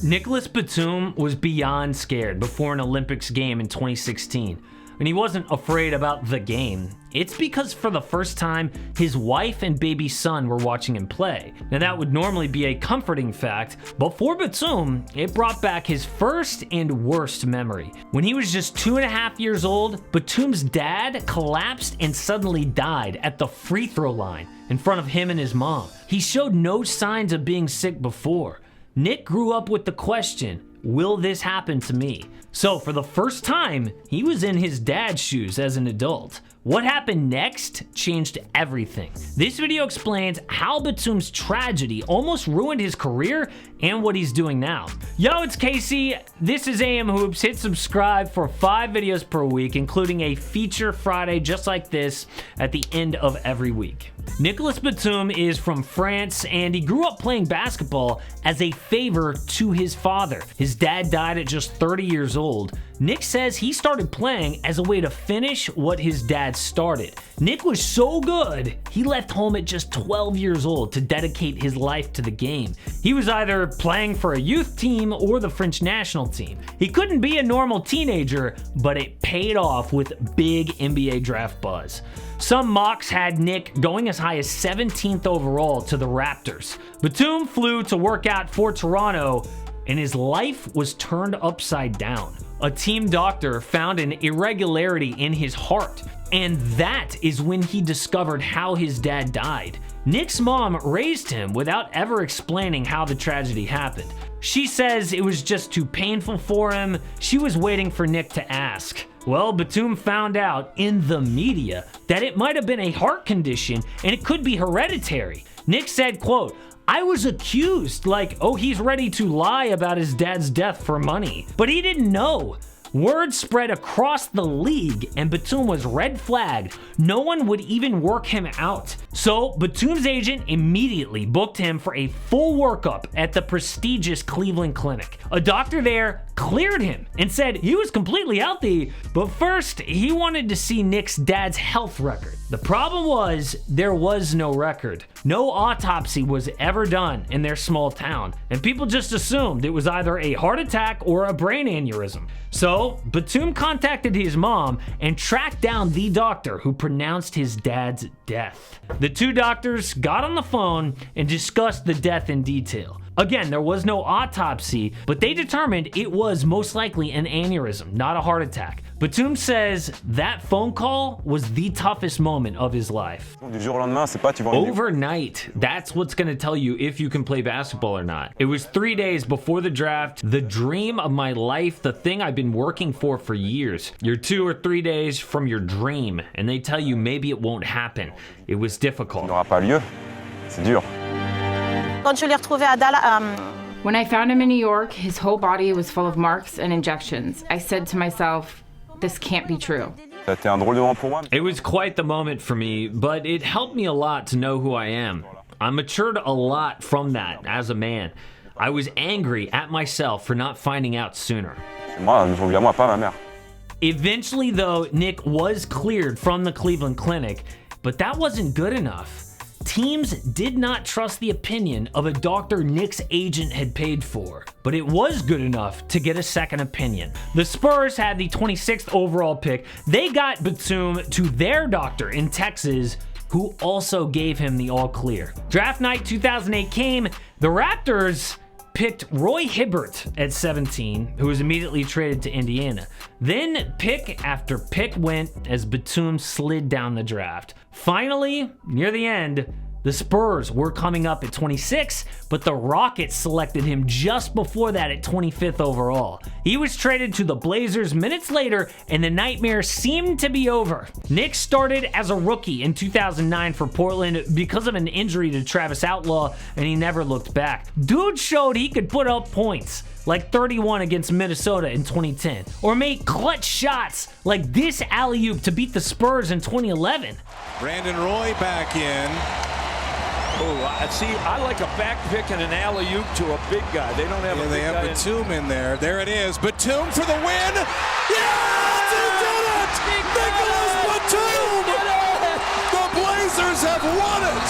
Nicolas Batum was beyond scared before an Olympics game in 2016. And he wasn't afraid about the game. It's because for the first time, his wife and baby son were watching him play. Now that would normally be a comforting fact, but for Batum, it brought back his first and worst memory. When he was just 2.5 years old, Batum's dad collapsed and suddenly died at the free throw line in front of him and his mom. He showed no signs of being sick before. Nick grew up with the question, will this happen to me? So for the first time, he was in his dad's shoes as an adult. What happened next changed everything. This video explains how Batum's tragedy almost ruined his career and what he's doing now. Yo, it's Casey. This is AM Hoops. Hit subscribe for 5 videos per week, including a feature Friday just like this at the end of every week. Nicolas Batum is from France, and he grew up playing basketball as a favor to his father. His dad died at just 30 years old. Nick says he started playing as a way to finish what his dad started. Nick was so good, he left home at just 12 years old to dedicate his life to the game. He was either playing for a youth team or the French national team. He couldn't be a normal teenager, but it paid off with big NBA draft buzz. Some mocks had Nick going as high as 17th overall to the Raptors. Batum flew to work out for Toronto, and his life was turned upside down. A team doctor found an irregularity in his heart, and that is when he discovered how his dad died. Nick's mom raised him without ever explaining how the tragedy happened. She says it was just too painful for him. She was waiting for Nick to ask. Well, Batum found out in the media that it might have been a heart condition and it could be hereditary. Nick said, quote, "I was accused, like, oh, he's ready to lie about his dad's death for money." But he didn't know. Word spread across the league and Batum was red flagged. No one would even work him out. So Batum's agent immediately booked him for a full workup at the prestigious Cleveland Clinic. A doctor there cleared him and said he was completely healthy, but first he wanted to see Nick's dad's health record. The problem was there was no record. No autopsy was ever done in their small town, and people just assumed it was either a heart attack or a brain aneurysm. So Batum contacted his mom and tracked down the doctor who pronounced his dad's death. The two doctors got on the phone and discussed the death in detail. Again, there was no autopsy, but they determined it was most likely an aneurysm, not a heart attack. Batum says that phone call was the toughest moment of his life. Overnight, that's what's going to tell you if you can play basketball or not. It was 3 days before the draft, the dream of my life, the thing I've been working for years. You're 2 or 3 days from your dream, and they tell you maybe it won't happen. It was difficult. When I found him in New York, his whole body was full of marks and injections. I said to myself, this can't be true. It was quite the moment for me, but it helped me a lot to know who I am. I matured a lot from that as a man. I was angry at myself for not finding out sooner. Eventually, though, Nick was cleared from the Cleveland Clinic, but that wasn't good enough. Teams did not trust the opinion of a doctor Nick's agent had paid for, but it was good enough to get a second opinion. The Spurs had the 26th overall pick. They got Batum to their doctor in Texas, who also gave him the all clear. Draft night 2008 came. The Raptors picked Roy Hibbert at 17, who was immediately traded to Indiana. Then pick after pick went as Batum slid down the draft. Finally, near the end, the Spurs were coming up at 26, but the Rockets selected him just before that at 25th overall. He was traded to the Blazers minutes later, and the nightmare seemed to be over. Nick started as a rookie in 2009 for Portland because of an injury to Travis Outlaw, and he never looked back. Dude showed he could put up points, like 31 against Minnesota in 2010, or make clutch shots like this alley-oop to beat the Spurs in 2011. Brandon Roy back in. Oh, see, I like a back pick and an alley-oop to a big guy. They don't have a big guy. They have Batum in there. There it is. Batum for the win. Yes! He did it! Nicolas Batum! The Blazers have won it!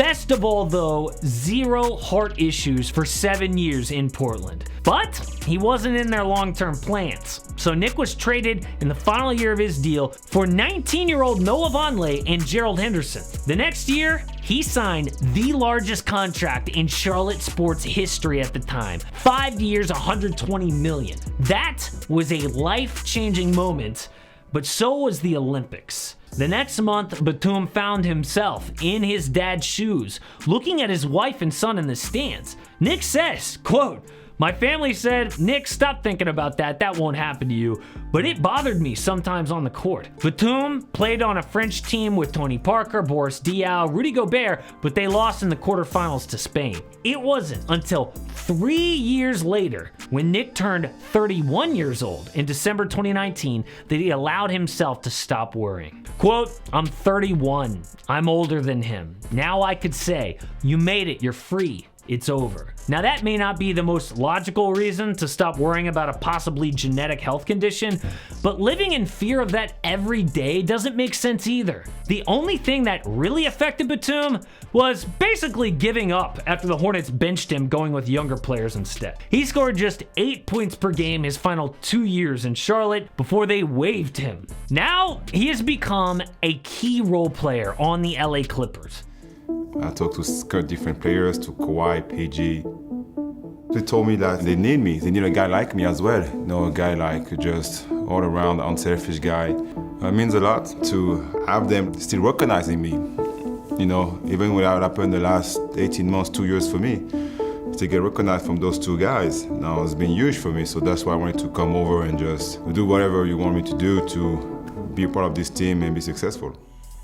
Best of all though, 0 heart issues for 7 years in Portland. But he wasn't in their long-term plans. So Nick was traded in the final year of his deal for 19-year-old Noah Vonleh and Gerald Henderson. The next year, he signed the largest contract in Charlotte sports history at the time. 5 years, $120 million. That was a life-changing moment, but so was the Olympics. The next month, Batum found himself in his dad's shoes, looking at his wife and son in the stands. Nick says, quote, "My family said, Nick, stop thinking about that. That won't happen to you. But it bothered me sometimes on the court." Batum played on a French team with Tony Parker, Boris Diaw, Rudy Gobert, but they lost in the quarterfinals to Spain. It wasn't until 3 years later, when Nick turned 31 years old in December 2019, that he allowed himself to stop worrying. Quote, "I'm 31. I'm older than him. Now I could say, you made it, you're free. It's over." Now that may not be the most logical reason to stop worrying about a possibly genetic health condition, but living in fear of that every day doesn't make sense either. The only thing that really affected Batum was basically giving up after the Hornets benched him, going with younger players instead. He scored just 8 points per game his final 2 years in Charlotte before they waived him. Now he has become a key role player on the LA Clippers. I talked to different players, to Kawhi, PG. They told me that they need me. They need a guy like me as well. You know, a guy like just all around unselfish guy. It means a lot to have them still recognizing me. You know, even without happened the last 18 months, 2 years for me, to get recognized from those two guys. Now it's been huge for me, so that's why I wanted to come over and just do whatever you want me to do to be a part of this team and be successful.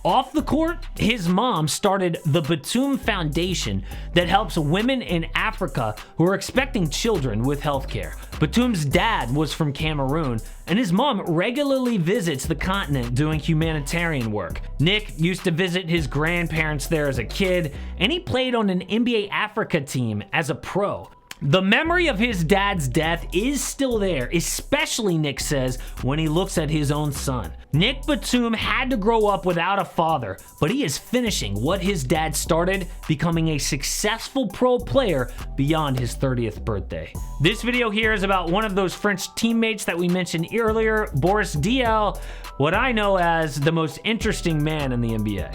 Off the court, his mom started the Batum Foundation that helps women in Africa who are expecting children with healthcare. Batum's dad was from Cameroon, and his mom regularly visits the continent doing humanitarian work. Nick used to visit his grandparents there as a kid, and he played on an NBA Africa team as a pro. The memory of his dad's death is still there, especially, Nick says, when he looks at his own son. Nick Batum had to grow up without a father, but he is finishing what his dad started, becoming a successful pro player beyond his 30th birthday. This video here is about one of those French teammates that we mentioned earlier, Boris Diaw, what I know as the most interesting man in the NBA.